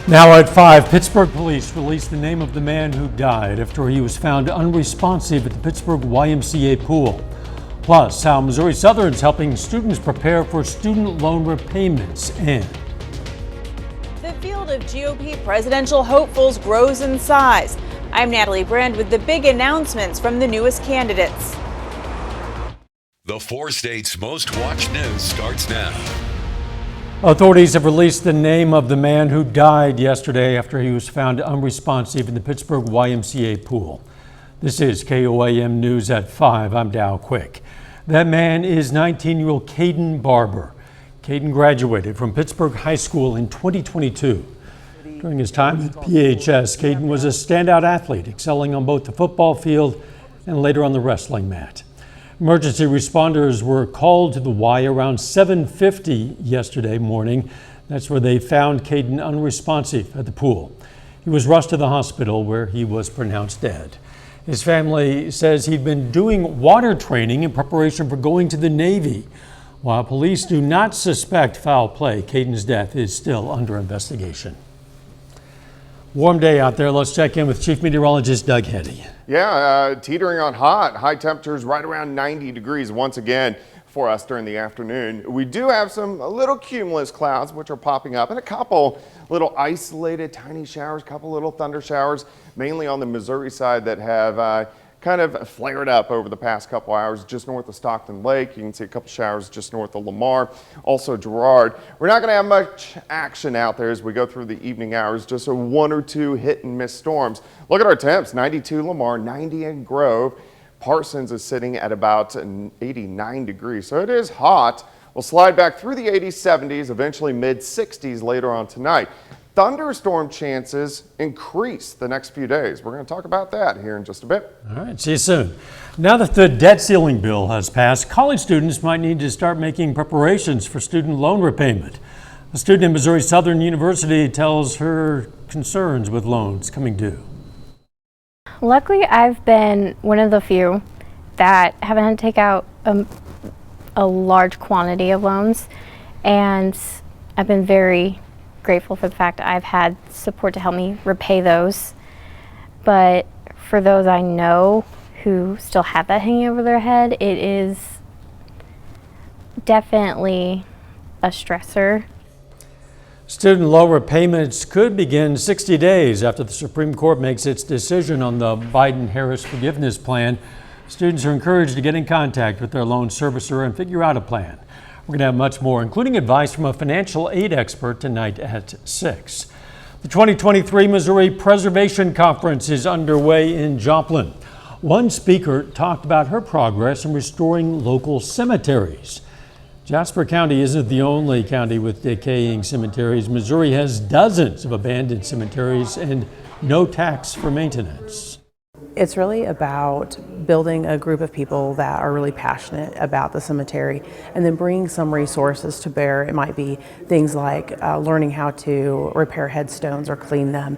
Now at 5, Pittsburgh police released the name of the man who died after he was found unresponsive at the Pittsburgh YMCA pool. Plus, how Missouri Southern's helping students prepare for student loan repayments. And the field of GOP presidential hopefuls grows in size. I'm Natalie Brand with the big announcements from the newest candidates. The 4 states' most watched news starts now. Authorities have released the name of the man who died yesterday after he was found unresponsive in the Pittsburgh YMCA pool. This is KOAM News at 5. I'm Dow Quick. That man is 19-year-old Caden Barber. Caden graduated from Pittsburgh High School in 2022. During his time at PHS, Caden was a standout athlete, excelling on both the football field and later on the wrestling mat. Emergency responders were called to the Y around 7:50 yesterday morning. That's where they found Caden unresponsive at the pool. He was rushed to the hospital where he was pronounced dead. His family says he'd been doing water training in preparation for going to the Navy. While police do not suspect foul play, Caden's death is still under investigation. Warm day out there. Let's check in with Chief Meteorologist Doug Heddy. Yeah, teetering on hot. High temperatures right around 90 degrees once again for us during the afternoon. We do have some little cumulus clouds which are popping up and a couple little isolated tiny showers, couple little thunder showers, mainly on the Missouri side that have kind of flared up over the past couple hours just north of Stockton Lake. You can see a couple showers just north of Lamar, also Girard. We're not going to have much action out there as we go through the evening hours, just a 1 or 2 hit and miss storms. Look at our temps, 92 Lamar, 90 in Grove. Parsons is sitting at about 89 degrees, so it is hot. We'll slide back through the 80s, 70s, eventually mid 60s later on tonight. Thunderstorm chances increase the next few days. We're going to talk about that here in just a bit. All right, see you soon. Now that the debt ceiling bill has passed, college students might need to start making preparations for student loan repayment. A student at Missouri Southern University tells her concerns with loans coming due. Luckily, I've been one of the few that haven't had to take out a large quantity of loans, and I've been very grateful for the fact I've had support to help me repay those. But for those I know who still have that hanging over their head, it is definitely a stressor. Student loan repayments could begin 60 days after the Supreme Court makes its decision on the Biden-Harris forgiveness plan. Students are encouraged to get in contact with their loan servicer and figure out a plan. We're going to have much more, including advice from a financial aid expert tonight at 6. The 2023 Missouri Preservation Conference is underway in Joplin. One speaker talked about her progress in restoring local cemeteries. Jasper County isn't the only county with decaying cemeteries. Missouri has dozens of abandoned cemeteries and no tax for maintenance. It's really about building a group of people that are really passionate about the cemetery and then bringing some resources to bear. It might be things like learning how to repair headstones or clean them,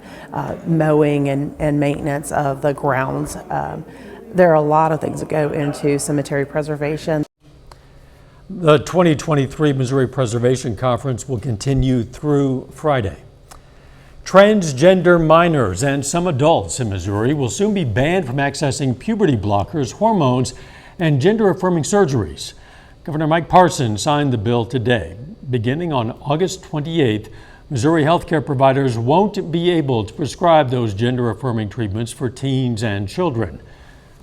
mowing and maintenance of the grounds. There are a lot of things that go into cemetery preservation. The 2023 Missouri Preservation Conference will continue through Friday. Transgender minors and some adults in Missouri will soon be banned from accessing puberty blockers, hormones, and gender-affirming surgeries. Governor Mike Parson signed the bill today. Beginning on August 28th, Missouri healthcare providers won't be able to prescribe those gender-affirming treatments for teens and children.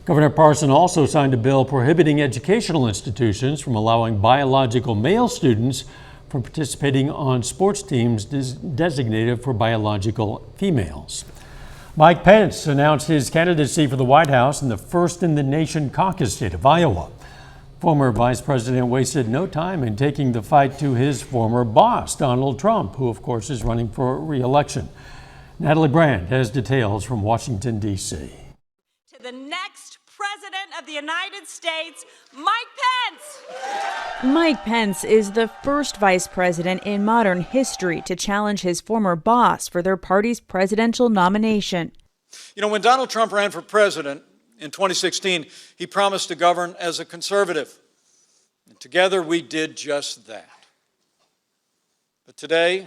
Governor Parson also signed a bill prohibiting educational institutions from allowing biological male students from participating on sports teams designated for biological females. Mike Pence announced his candidacy for the White House in the first-in-the-nation caucus state of Iowa. Former Vice President wasted no time in taking the fight to his former boss, Donald Trump, who of course is running for re-election. Natalie Brand has details from Washington, D.C. To the next President of the United States, Mike Pence. Mike Pence is the first vice president in modern history to challenge his former boss for their party's presidential nomination. You know, when Donald Trump ran for president in 2016, he promised to govern as a conservative. And together we did just that. But today,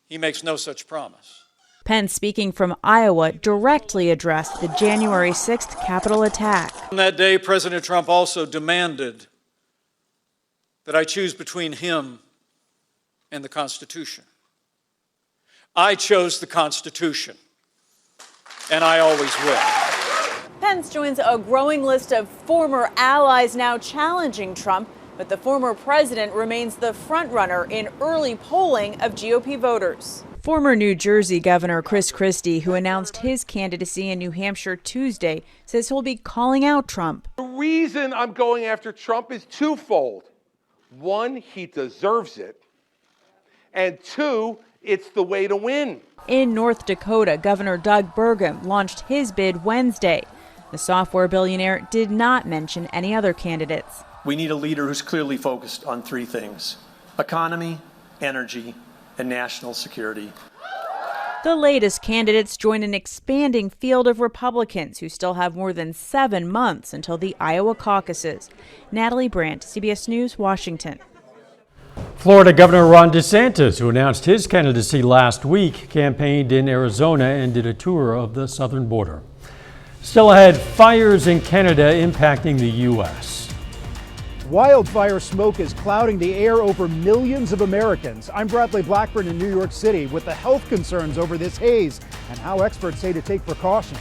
He makes no such promise. Pence, speaking from Iowa, directly addressed the January 6th Capitol attack. On that day, President Trump also demanded that I choose between him and the Constitution. I chose the Constitution, and I always will. Pence joins a growing list of former allies now challenging Trump, but the former president remains the frontrunner in early polling of GOP voters. Former New Jersey Governor Chris Christie, who announced his candidacy in New Hampshire Tuesday, says he'll be calling out Trump. The reason I'm going after Trump is twofold. One, he deserves it. And two, it's the way to win. In North Dakota, Governor Doug Burgum launched his bid Wednesday. The software billionaire did not mention any other candidates. We need a leader who's clearly focused on three things: economy, energy, and national security. The latest candidates join an expanding field of Republicans who still have more than 7 months until the Iowa caucuses. Natalie Brandt, CBS News, Washington. Florida Governor Ron DeSantis, who announced his candidacy last week, campaigned in Arizona and did a tour of the southern border. Still ahead, fires in Canada impacting the U.S. Wildfire smoke is clouding the air over millions of Americans. I'm Bradley Blackburn in New York City with the health concerns over this haze and how experts say to take precautions.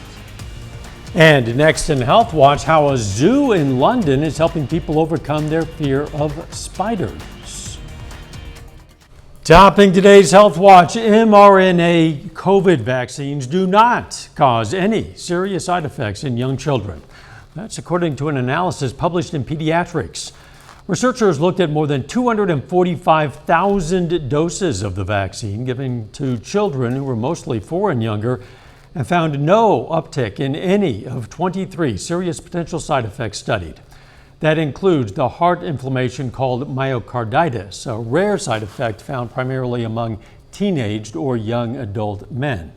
And next in Health Watch, how a zoo in London is helping people overcome their fear of spiders. Topping today's Health Watch, mRNA COVID vaccines do not cause any serious side effects in young children. That's according to an analysis published in Pediatrics. Researchers looked at more than 245,000 doses of the vaccine given to children who were mostly 4 and younger and found no uptick in any of 23 serious potential side effects studied. That includes the heart inflammation called myocarditis, a rare side effect found primarily among teenaged or young adult men.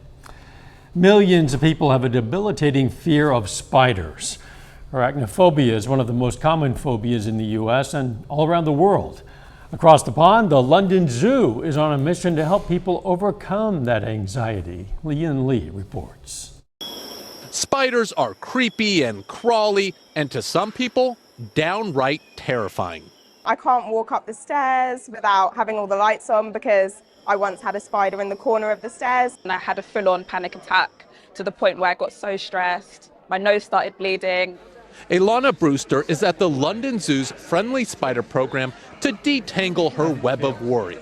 Millions of people have a debilitating fear of spiders. Arachnophobia is one of the most common phobias in the U.S. and all around the world. Across the pond, the London Zoo is on a mission to help people overcome that anxiety. Leanne Lee reports. Spiders are creepy and crawly, and to some people, downright terrifying. I can't walk up the stairs without having all the lights on because I once had a spider in the corner of the stairs. And I had a full-on panic attack to the point where I got so stressed. My nose started bleeding. Ilana Brewster is at the London Zoo's Friendly Spider program to detangle her web of worry.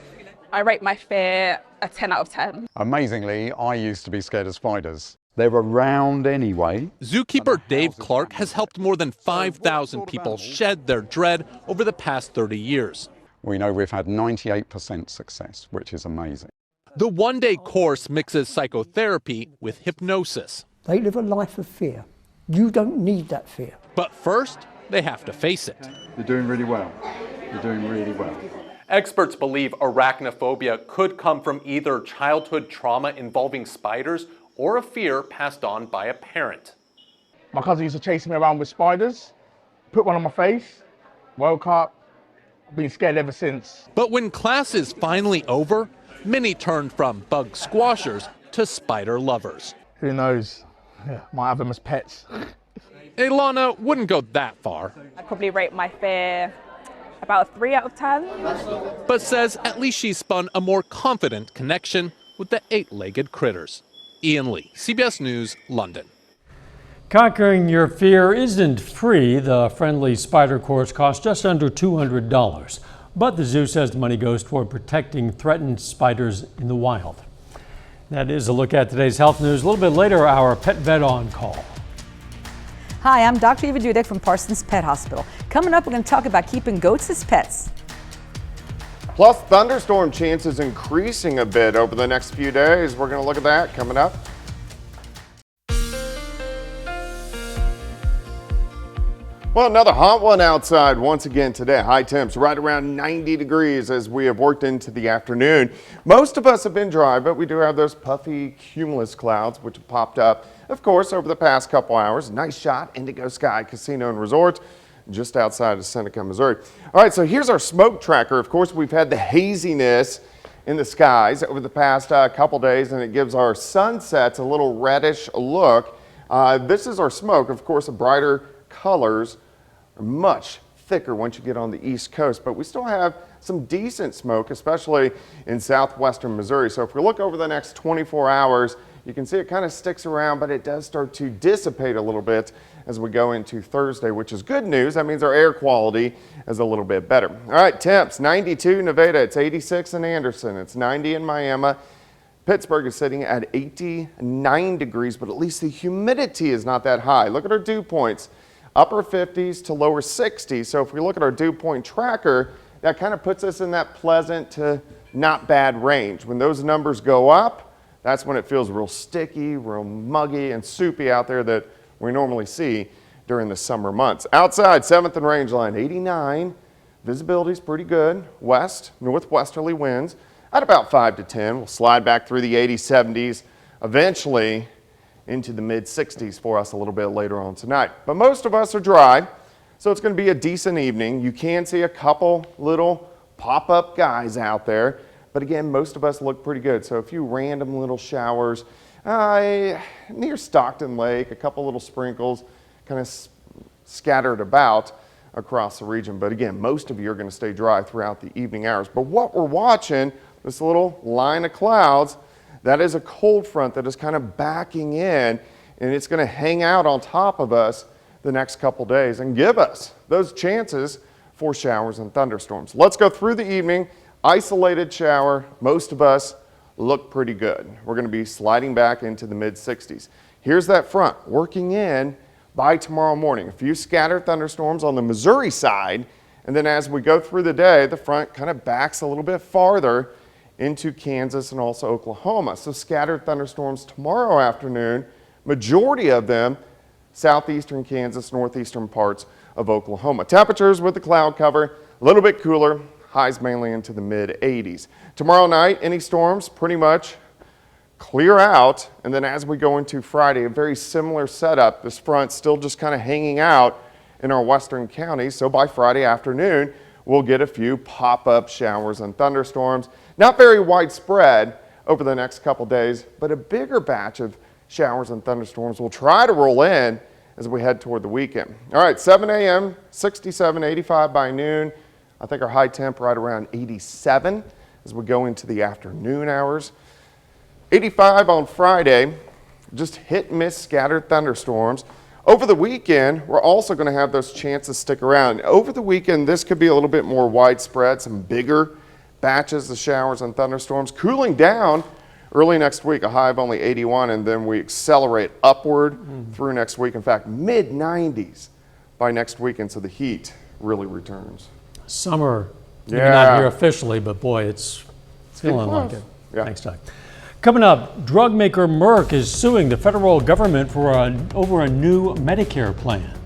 I rate my fear a 10 out of 10. Amazingly, I used to be scared of spiders. They're around anyway. Zookeeper Dave Clark has helped more than 5,000 people shed their dread over the past 30 years. We know we've had 98% success, which is amazing. The one-day course mixes psychotherapy with hypnosis. They live a life of fear. You don't need that fear. But first, they have to face it. You're doing really well. You're doing really well. Experts believe arachnophobia could come from either childhood trauma involving spiders or a fear passed on by a parent. My cousin used to chase me around with spiders, put one on my face, woke up, been scared ever since. But when class is finally over, many turned from bug squashers to spider lovers. Who knows? Yeah, might have them as pets. Ilana wouldn't go that far. I'd probably rate my fear about a 3 out of 10. But says at least she spun a more confident connection with the 8-legged critters. Ian Lee, CBS News, London. Conquering your fear isn't free. The Friendly Spider course costs just under $200. But the zoo says the money goes toward protecting threatened spiders in the wild. That is a look at today's health news. A little bit later, our pet vet on call. Hi, I'm Dr. Eva Dudek from Parsons Pet Hospital. Coming up, we're going to talk about keeping goats as pets. Plus, thunderstorm chances increasing a bit over the next few days. We're going to look at that coming up. Well, another hot one outside once again today. High temps right around 90 degrees as we have worked into the afternoon. Most of us have been dry, but we do have those puffy cumulus clouds which have popped up, of course, over the past couple hours. Nice shot, Indigo Sky Casino and Resort, just outside of Seneca, Missouri. All right, so here's our smoke tracker. Of course, we've had the haziness in the skies over the past couple days, and it gives our sunsets a little reddish look. This is our smoke. Of course, the brighter colors are much thicker once you get on the East Coast, but we still have some decent smoke, especially in southwestern Missouri. So if we look over the next 24 hours, you can see it kind of sticks around, but it does start to dissipate a little bit as we go into Thursday, which is good news. That means our air quality is a little bit better. All right, temps, 92 Nevada, it's 86 in Anderson, it's 90 in Miami. Pittsburgh is sitting at 89 degrees, but at least the humidity is not that high. Look at our dew points, upper 50s to lower 60s. So if we look at our dew point tracker, that kind of puts us in that pleasant to not bad range. When those numbers go up, that's when it feels real sticky, real muggy and soupy out there that we normally see during the summer months. Outside, 7th and Rangeline, 89. Visibility is pretty good. West, northwesterly winds at about 5 to 10. We'll slide back through the 80s, 70s, eventually into the mid 60s for us a little bit later on tonight. But most of us are dry, so it's going to be a decent evening. You can see a couple little pop-up guys out there, but again, most of us look pretty good. So a few random little showers near Stockton Lake, a couple little sprinkles kind of scattered about across the region. But again, most of you are going to stay dry throughout the evening hours. But what we're watching, this little line of clouds, that is a cold front that is kind of backing in, and it's going to hang out on top of us the next couple days and give us those chances for showers and thunderstorms. Let's go through the evening. Isolated shower, most of us look pretty good. We're going to be sliding back into the mid 60s. Here's that front working in by tomorrow morning. A few scattered thunderstorms on the Missouri side, and then as we go through the day, the front kind of backs a little bit farther into Kansas and also Oklahoma. So scattered thunderstorms tomorrow afternoon, majority of them southeastern Kansas, northeastern parts of Oklahoma. Temperatures with the cloud cover, a little bit cooler, highs mainly into the mid 80s. Tomorrow night, any storms pretty much clear out, and then as we go into Friday, a very similar setup. This front still just kind of hanging out in our western counties, so by Friday afternoon, we'll get a few pop-up showers and thunderstorms. Not very widespread over the next couple days, but a bigger batch of showers and thunderstorms will try to roll in as we head toward the weekend. All right, 7 a.m., 67, 85 by noon. I think our high temp right around 87 as we go into the afternoon hours. 85 on Friday, just hit and miss scattered thunderstorms. Over the weekend, we're also going to have those chances stick around. Over the weekend, this could be a little bit more widespread, some bigger batches of showers and thunderstorms. Cooling down early next week, a high of only 81, and then we accelerate upward through next week. In fact, mid 90s by next weekend, so the heat really returns. Summer, maybe not here officially, but boy, it's feeling like it. Yeah. Thanks, Doug. Coming up, drug maker Merck is suing the federal government for over a new Medicare plan.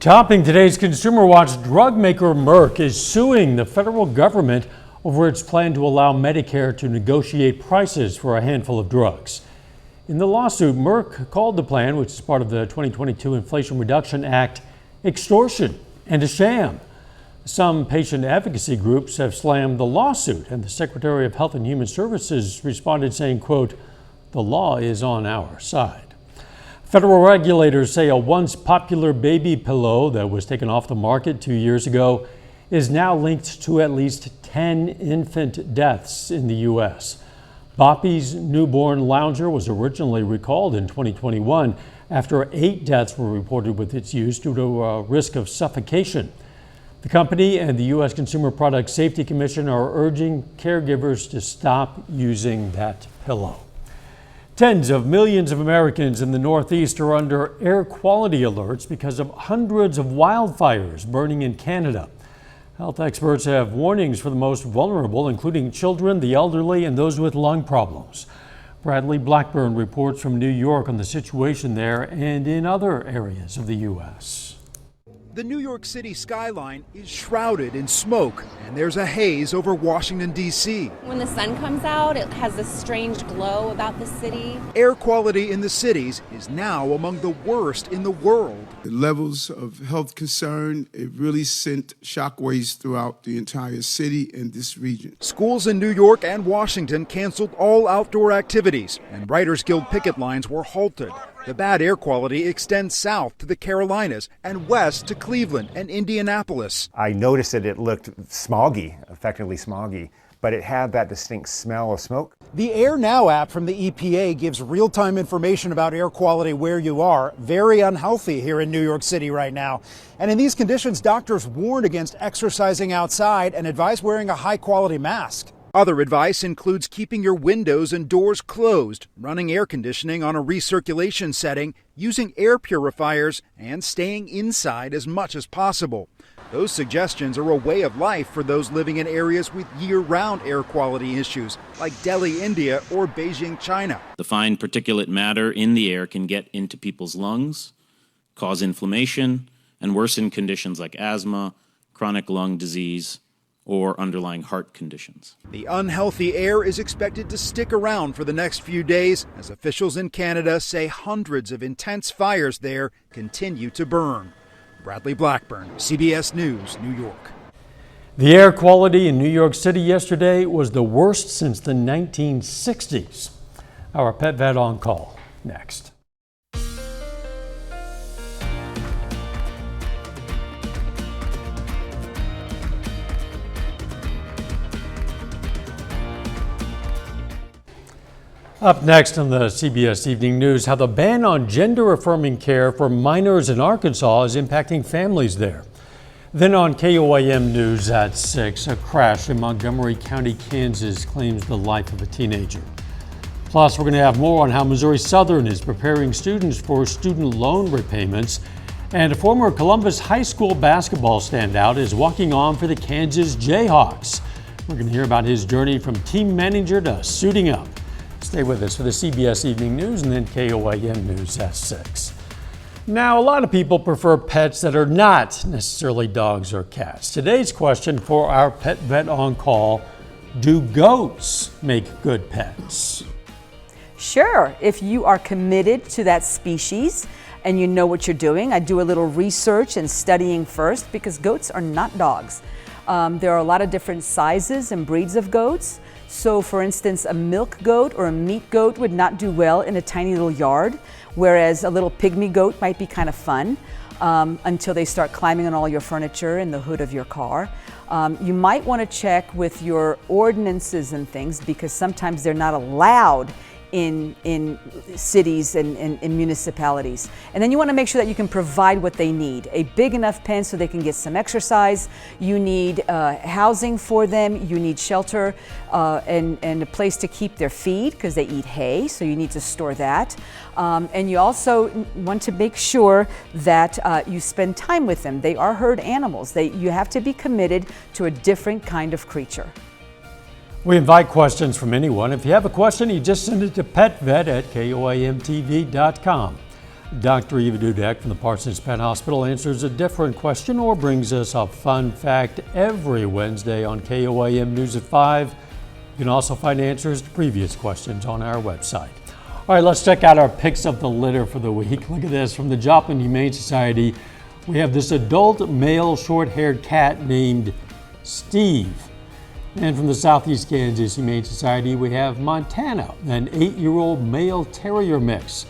Topping today's Consumer Watch, drug maker Merck is suing the federal government over its plan to allow Medicare to negotiate prices for a handful of drugs. In the lawsuit, Merck called the plan, which is part of the 2022 Inflation Reduction Act, extortion and a sham. Some patient advocacy groups have slammed the lawsuit, and the Secretary of Health and Human Services responded saying, quote, "The law is on our side." Federal regulators say a once popular baby pillow that was taken off the market 2 years ago is now linked to at least 10 infant deaths in the U.S. Boppy's newborn lounger was originally recalled in 2021 after 8 deaths were reported with its use due to a risk of suffocation. The company and the U.S. Consumer Product Safety Commission are urging caregivers to stop using that pillow. Tens of millions of Americans in the Northeast are under air quality alerts because of hundreds of wildfires burning in Canada. Health experts have warnings for the most vulnerable, including children, the elderly, and those with lung problems. Bradley Blackburn reports from New York on the situation there and in other areas of the U.S. The New York City skyline is shrouded in smoke, and there's a haze over Washington, D.C. When the sun comes out, it has this strange glow about the city. Air quality in the cities is now among the worst in the world. The levels of health concern, it really sent shockwaves throughout the entire city and this region. Schools in New York and Washington canceled all outdoor activities, and Writers Guild picket lines were halted. The bad air quality extends south to the Carolinas and west to Cleveland and Indianapolis. I noticed that it looked smoggy, effectively smoggy, but it had that distinct smell of smoke. The Air Now app from the EPA gives real-time information about air quality where you are. Very unhealthy here in New York City right now. And in these conditions, doctors warn against exercising outside and advise wearing a high-quality mask. Other advice includes keeping your windows and doors closed, running air conditioning on a recirculation setting, using air purifiers, and staying inside as much as possible. Those suggestions are a way of life for those living in areas with year-round air quality issues, like Delhi, India, or Beijing, China. The fine particulate matter in the air can get into people's lungs, cause inflammation, and worsen conditions like asthma, chronic lung disease, or underlying heart conditions. The unhealthy air is expected to stick around for the next few days as officials in Canada say hundreds of intense fires there continue to burn. Bradley Blackburn, CBS News, New York. The air quality in New York City yesterday was the worst since the 1960s. Our pet vet on call next. Up next on the CBS Evening News, how the ban on gender-affirming care for minors in Arkansas is impacting families there. Then on KOAM News at 6, a crash in Montgomery County, Kansas claims the life of a teenager. Plus, we're going to have more on how Missouri Southern is preparing students for student loan repayments. And a former Columbus High School basketball standout is walking on for the Kansas Jayhawks. We're going to hear about his journey from team manager to suiting up. Stay with us for the CBS Evening News and then KOAM News at 6. Now, a lot of people prefer pets that are not necessarily dogs or cats. Today's question for our pet vet on call, do goats make good pets? Sure, if you are committed to that species and you know what you're doing. I do a little research and studying first because goats are not dogs. There are a lot of different sizes and breeds of goats. So for instance, a milk goat or a meat goat would not do well in a tiny little yard, whereas a little pygmy goat might be kind of fun until they start climbing on all your furniture and the hood of your car. You might want to check with your ordinances and things because sometimes they're not allowed in cities and in municipalities. And then you want to make sure that you can provide what they need. A big enough pen so they can get some exercise. You need housing for them. You need shelter and a place to keep their feed because they eat hay, so you need to store that. And you also want to make sure that you spend time with them. They are herd animals. You have to be committed to a different kind of creature. We invite questions from anyone. If you have a question, you just send it to petvet@koamtv.com. Dr. Eva Dudek from the Parsons Pet Hospital answers a different question or brings us a fun fact every Wednesday on KOAM News at 5. You can also find answers to previous questions on our website. All right, let's check out our picks of the litter for the week. Look at this. From the Joplin Humane Society, we have this adult male short-haired cat named Steve. And from the Southeast Kansas Humane Society, we have Montana, an 8-year-old male terrier mix.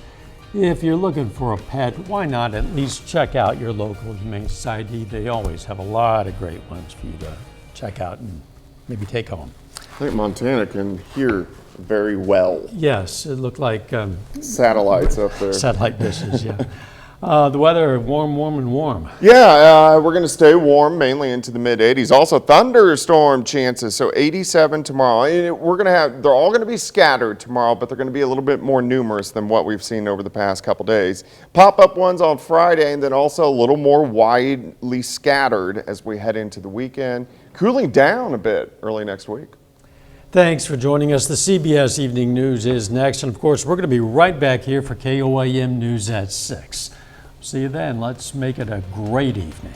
If you're looking for a pet, why not at least check out your local Humane Society? They always have a lot of great ones for you to check out and maybe take home. I think Montana can hear very well. Yes, it looked like satellites up there. Satellite dishes, yeah. The weather, warm, and warm. Yeah, we're going to stay warm, mainly into the mid-80s. Also, thunderstorm chances, so 87 tomorrow. They're all going to be scattered tomorrow, but they're going to be a little bit more numerous than what we've seen over the past couple days. Pop-up ones on Friday, and then also a little more widely scattered as we head into the weekend. Cooling down a bit early next week. Thanks for joining us. The CBS Evening News is next, and of course, we're going to be right back here for KOAM News at 6. See you then. Let's make it a great evening.